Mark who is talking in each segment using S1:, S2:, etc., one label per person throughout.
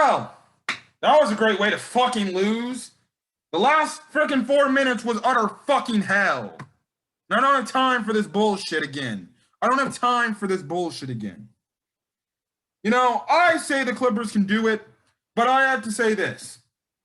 S1: Well, that was a great way to fucking lose. The last freaking 4 minutes was utter fucking hell. I don't have time for this bullshit again. I don't have time for this bullshit again. You know, I say the Clippers can do it, but I have to say this.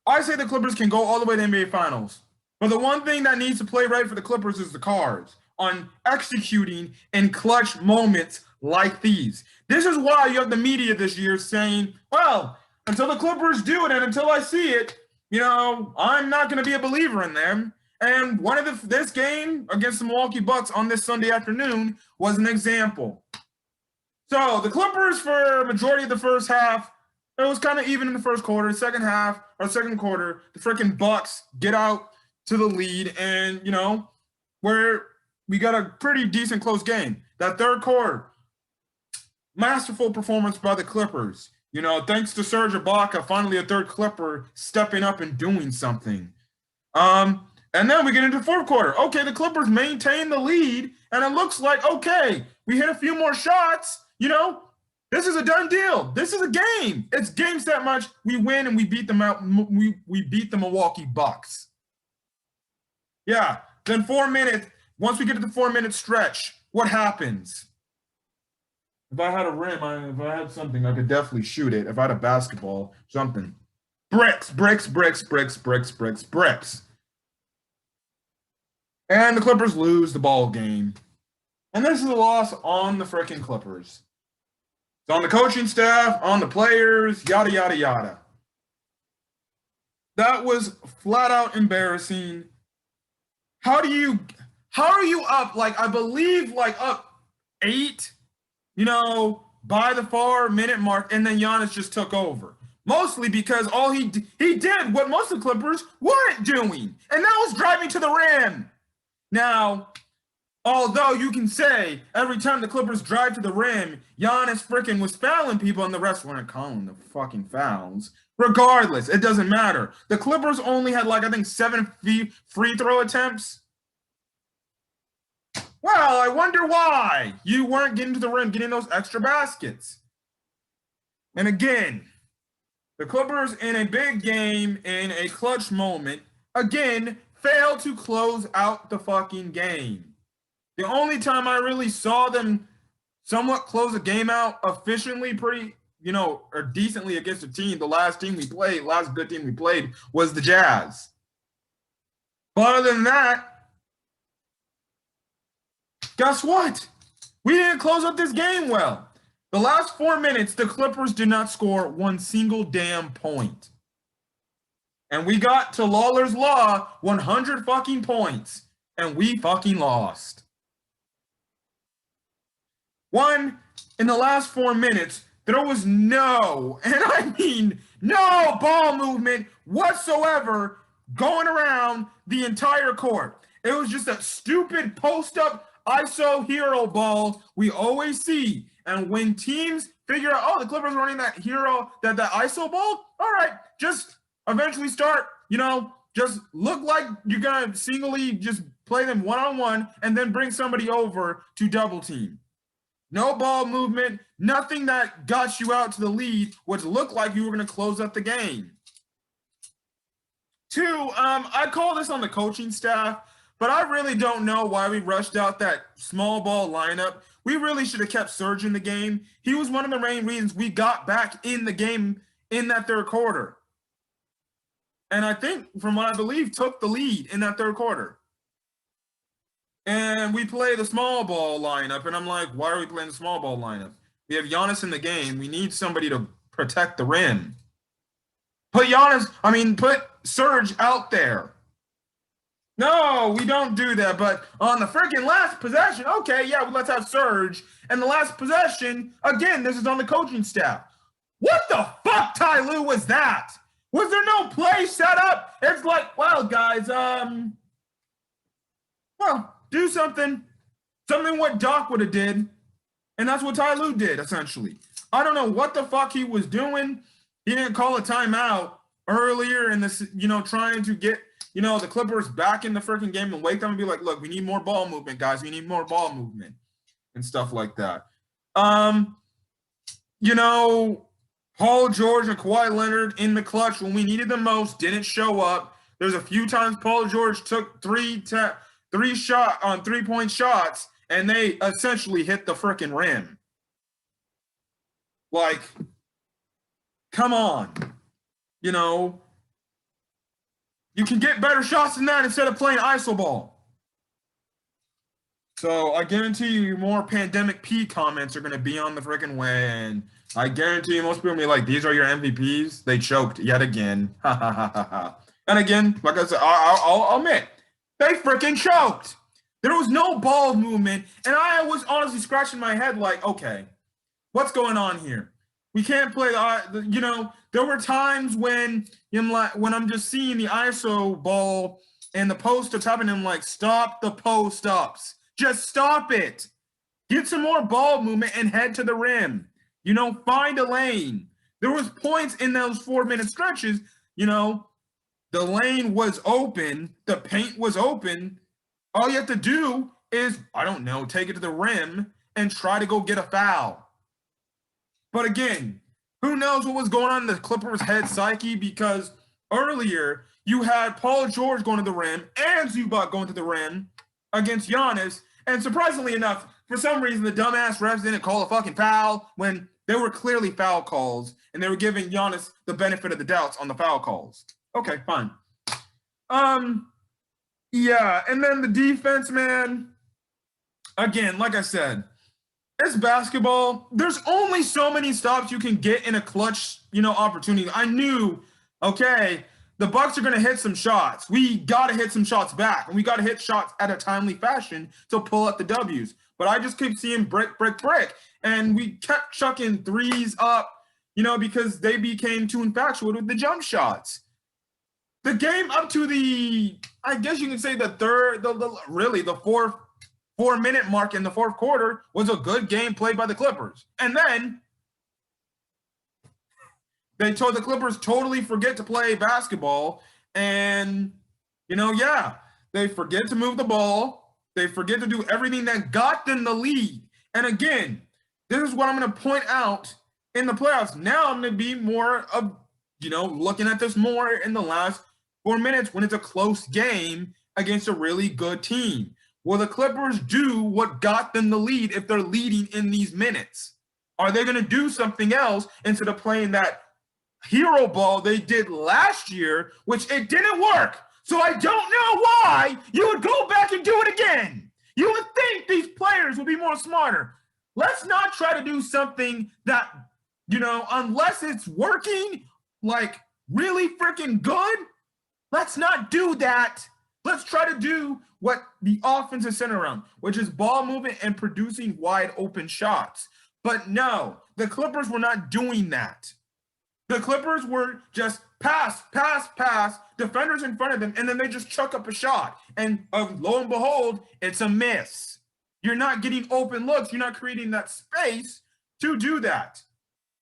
S1: I say the Clippers can go all the way to the NBA Finals. But the one thing that needs to play right for the Clippers is the cards on executing in clutch moments like these. This is why you have the media this year saying, well, until the Clippers do it and until I see it, you know, I'm not going to be a believer in them. And this game against the Milwaukee Bucks on this Sunday afternoon was an example. So the Clippers, for a majority of the first half, it was kind of even in the first quarter. Second quarter, the freaking Bucks get out to the lead, and you know, where we got a pretty decent close game. That third quarter, masterful performance by the Clippers. You know, thanks to Serge Ibaka, finally a third Clipper stepping up and doing something. And then we get into the fourth quarter. Okay, the Clippers maintain the lead, and it looks like, okay, we hit a few more shots. You know, this is a done deal. This is a game. It's games that much. We win and we beat them out. We beat the Milwaukee Bucks. Yeah. Then 4 minutes. Once we get to the 4 minute stretch, what happens? If I had a rim, if I had something, I could definitely shoot it. If I had a basketball, something. Bricks. And the Clippers lose the ball game. And this is a loss on the freaking Clippers. It's on the coaching staff, on the players, yada, yada, yada. That was flat out embarrassing. How are you up, like, I believe, like, up 8, you know, by the 4 minute mark, and then Giannis just took over. Mostly because all he did what most of the Clippers weren't doing, and that was driving to the rim. Now, although you can say every time the Clippers drive to the rim, Giannis freaking was fouling people and the refs weren't calling the fucking fouls. Regardless, it doesn't matter. The Clippers only had, like, I think 7 free throw attempts. Well, I wonder why you weren't getting to the rim, getting those extra baskets. And again, the Clippers in a big game, in a clutch moment, again, failed to close out the fucking game. The only time I really saw them somewhat close a game out efficiently, pretty, you know, or decently against a team, the last good team we played was the Jazz. But other than that, guess what? We didn't close out this game well. The last 4 minutes, the Clippers did not score one single damn point. And we got to Lawler's Law, 100 fucking points, and we fucking lost. In the last 4 minutes, there was no, and I mean no ball movement whatsoever going around the entire court. It was just a stupid post-up ISO hero ball we always see. And when teams figure out, oh, the Clippers are running that ISO ball, all right, just eventually start, you know, just look like you're going to singly just play them one-on-one and then bring somebody over to double team. No ball movement, nothing that got you out to the lead, which looked like you were going to close up the game. 2, I call this on the coaching staff, but I really don't know why we rushed out that small ball lineup. We really should have kept Serge in the game. He was one of the main reasons we got back in the game in that third quarter. And I think, from what I believe, took the lead in that third quarter. And we play the small ball lineup, and I'm like, why are we playing the small ball lineup? We have Giannis in the game. We need somebody to protect the rim. Put Serge out there. No, we don't do that. But on the freaking last possession, okay, yeah, let's have Serge. And the last possession, again, this is on the coaching staff. What the fuck, Ty Lue, was that? Was there no play set up? It's like, well, guys, do something what Doc would have did, and that's what Ty Lue did, essentially. I don't know what the fuck he was doing. He didn't call a timeout earlier in this, you know, trying to get, you know, the Clippers back in the freaking game and wake them and be like, look, we need more ball movement, guys. We need more ball movement and stuff like that. You know, Paul George and Kawhi Leonard in the clutch when we needed them most didn't show up. There's a few times Paul George took three 3-point shots, and they essentially hit the freaking rim. Like, come on. You know, you can get better shots than that instead of playing iso ball. So I guarantee you more Pandemic P comments are going to be on the freaking way, and I guarantee you most people will be like, these are your MVPs? They choked yet again. Ha ha ha ha ha. And again, like I said, I'll admit, they freaking choked. There was no ball movement, and I was honestly scratching my head like, okay, what's going on here? We can't play, you know, there were times when I'm just seeing the ISO ball and the post-ups happening, I'm like, stop the post-ups. Just stop it. Get some more ball movement and head to the rim. You know, find a lane. There was points in those 4-minute stretches, you know, the lane was open, the paint was open. All you have to do is, I don't know, take it to the rim and try to go get a foul. But again, who knows what was going on in the Clippers' head psyche, because earlier you had Paul George going to the rim and Zubac going to the rim against Giannis. And surprisingly enough, for some reason, the dumbass refs didn't call a fucking foul when there were clearly foul calls, and they were giving Giannis the benefit of the doubts on the foul calls. Okay, fine. Yeah, and then the defense, man. Again, like I said, it's basketball. There's only so many stops you can get in a clutch, you know, opportunity. I knew, okay, the Bucks are going to hit some shots. We got to hit some shots back, and we got to hit shots at a timely fashion to pull up the W's. But I just kept seeing brick, and we kept chucking threes up, you know, because they became too infatuated with the jump shots. The game up to the, I guess you can say the 4-minute mark in the fourth quarter was a good game played by the Clippers. And then they told the Clippers totally forget to play basketball. And, you know, yeah, they forget to move the ball. They forget to do everything that got them the lead. And again, this is what I'm going to point out in the playoffs. Now I'm going to be more of, you know, looking at this more in the last 4 minutes when it's a close game against a really good team. Will the Clippers do what got them the lead if they're leading in these minutes? Are they going to do something else instead of playing that hero ball they did last year, which it didn't work? So I don't know why you would go back and do it again. You would think these players would be more smarter. Let's not try to do something that, you know, unless it's working like really freaking good, let's not do that. Let's try to do what the offense is centered around, which is ball movement and producing wide open shots. But no, the Clippers were not doing that. The Clippers were just pass, defenders in front of them, and then they just chuck up a shot. And lo and behold, it's a miss. You're not getting open looks. You're not creating that space to do that,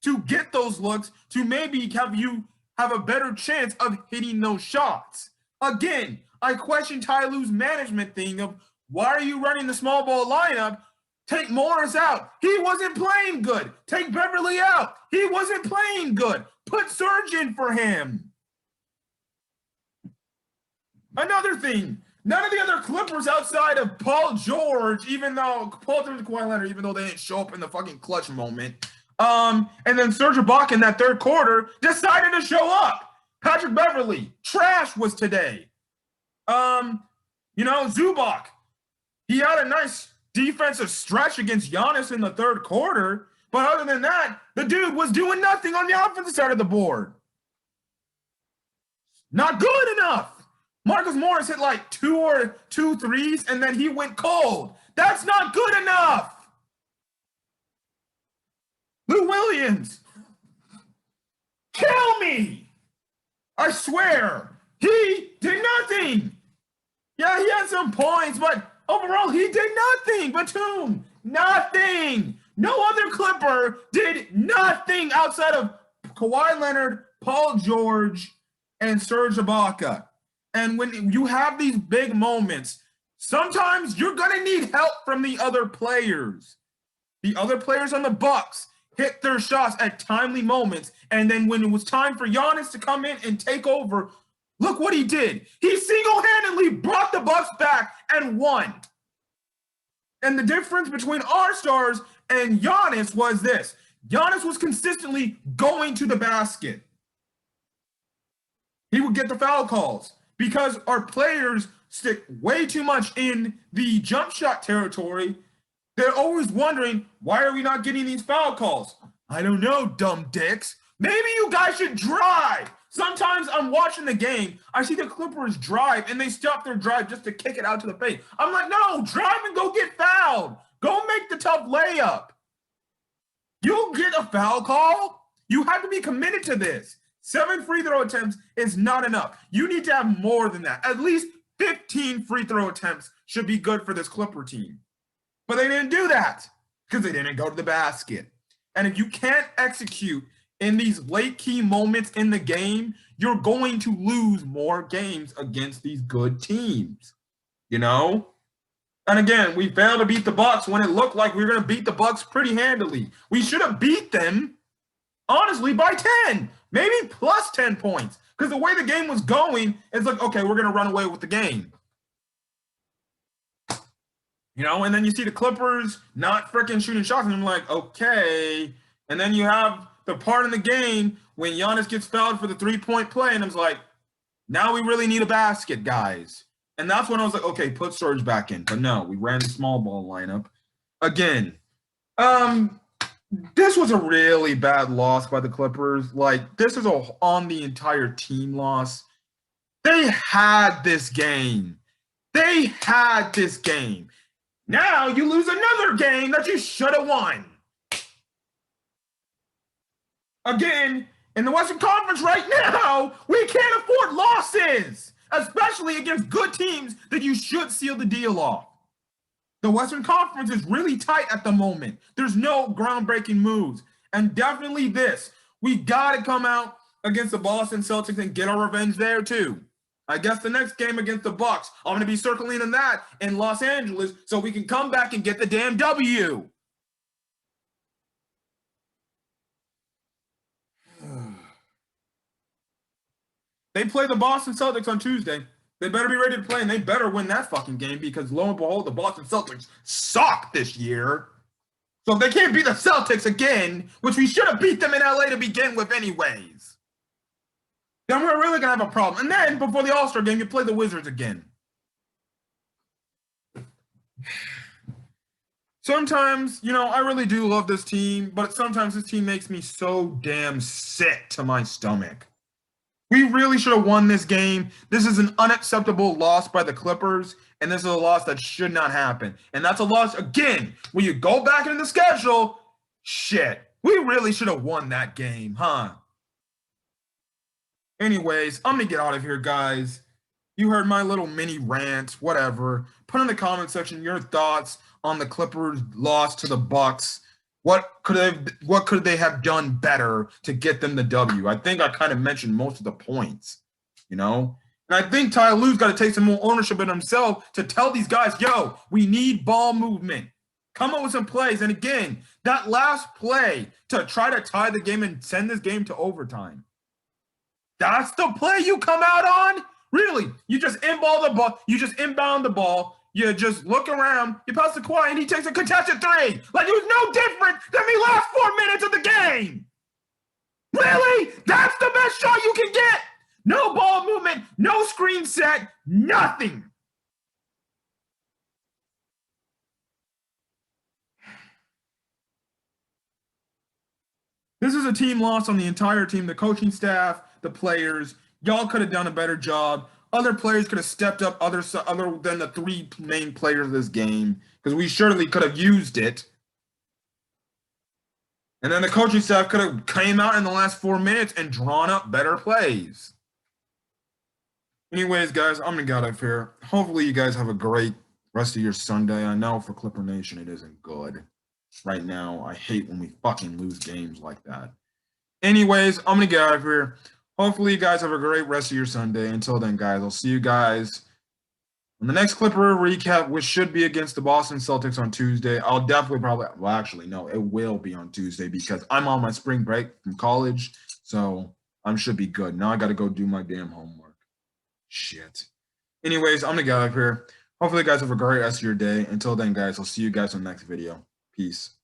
S1: to get those looks, to maybe have a better chance of hitting those shots. Again, I question Ty Lue's management thing of, why are you running the small ball lineup? Take Morris out. He wasn't playing good. Take Beverly out. He wasn't playing good. Put Serge in for him. Another thing, none of the other Clippers outside of Paul George, even though Paul George and Kawhi Leonard, even though they didn't show up in the fucking clutch moment, and then Serge Ibaka in that third quarter decided to show up. Patrick Beverly, trash was today. You know, Zubac, he had a nice defensive stretch against Giannis in the third quarter, but other than that, the dude was doing nothing on the offensive side of the board. Not good enough. Marcus Morris hit like two threes, and then he went cold. That's not good enough. Lou Williams, kill me. I swear, he did nothing. Yeah, he had some points, but overall, he did nothing. Batum, nothing. No other Clipper did nothing outside of Kawhi Leonard, Paul George, and Serge Ibaka. And when you have these big moments, sometimes you're going to need help from the other players. The other players on the Bucks hit their shots at timely moments. And then when it was time for Giannis to come in and take over, look what he did. He single-handedly brought the Bucks back and won. And the difference between our stars and Giannis was this. Giannis was consistently going to the basket. He would get the foul calls because our players stick way too much in the jump shot territory. They're always wondering, why are we not getting these foul calls? I don't know, dumb dicks. Maybe you guys should drive. Sometimes I'm watching the game. I see the Clippers drive, and they stop their drive just to kick it out to the paint. I'm like, no, drive and go get fouled. Go make the tough layup. You'll get a foul call. You have to be committed to this. 7 free throw attempts is not enough. You need to have more than that. At least 15 free throw attempts should be good for this Clipper team. But they didn't do that because they didn't go to the basket. And if you can't execute in these late key moments in the game, you're going to lose more games against these good teams, you know? And again, we failed to beat the Bucks when it looked like we were going to beat the Bucks pretty handily. We should have beat them, honestly, by 10, maybe plus 10 points. Because the way the game was going, it's like, okay, we're going to run away with the game. You know, and then you see the Clippers not freaking shooting shots, and I'm like, okay. And then you have the part in the game when Giannis gets fouled for the three-point play, and I was like, now we really need a basket, guys. And that's when I was like, okay, put Serge back in. But no, we ran the small ball lineup. Again, this was a really bad loss by the Clippers. Like, this is on the entire team loss. They had this game. They had this game. Now you lose another game that you should have won. Again, in the Western Conference right now, we can't afford losses, especially against good teams that you should seal the deal off. The Western Conference is really tight at the moment. There's no groundbreaking moves. And definitely this. We got to come out against the Boston Celtics and get our revenge there too. I guess the next game against the Bucks, I'm going to be circling on that in Los Angeles so we can come back and get the damn W. They play the Boston Celtics on Tuesday. They better be ready to play, and they better win that fucking game because, lo and behold, the Boston Celtics suck this year. So if they can't beat the Celtics again, which we should have beat them in LA to begin with anyways, then we're really going to have a problem. And then, before the All-Star game, you play the Wizards again. Sometimes, you know, I really do love this team, but sometimes this team makes me so damn sick to my stomach. We really should have won this game. This is an unacceptable loss by the Clippers, and this is a loss that should not happen. And that's a loss, again, when you go back into the schedule, shit, we really should have won that game, huh? Anyways, I'm going to get out of here, guys. You heard my little mini rant, whatever. Put in the comment section your thoughts on the Clippers' loss to the Bucks. What could they have done better to get them the W? I think I kind of mentioned most of the points, you know? And I think Ty Lue's got to take some more ownership in himself to tell these guys, yo, we need ball movement. Come up with some plays. And again, that last play to try to tie the game and send this game to overtime. That's the play you come out on? Really? You just inbound the ball. You just inbound the ball. You just look around. You pass the Kawhi, and he takes a contested three. Like it was no different than the last 4 minutes of the game. Really? That's the best shot you can get? No ball movement, no screen set, nothing. This is a team loss on the entire team, the coaching staff, the players. Y'all could have done a better job. Other players could have stepped up other than the three main players of this game because we surely could have used it. And then the coaching staff could have came out in the last 4 minutes and drawn up better plays. Anyways, guys, I'm going to get out of here. Hopefully you guys have a great rest of your Sunday. I know for Clipper Nation it isn't good right now. I hate when we fucking lose games like that. Anyways, I'm going to get out of here. Hopefully you guys have a great rest of your Sunday. Until then, guys, I'll see you guys On the next Clipper recap, which should be against the Boston Celtics on Tuesday, I'll definitely probably, well, actually, no, it will be on Tuesday because I'm on my spring break from college. So I should be good. Now I got to go do my damn homework. Shit. Anyways, I'm going to get out of here. Hopefully, you guys have a great rest of your day. Until then, guys, I'll see you guys on the next video. Peace.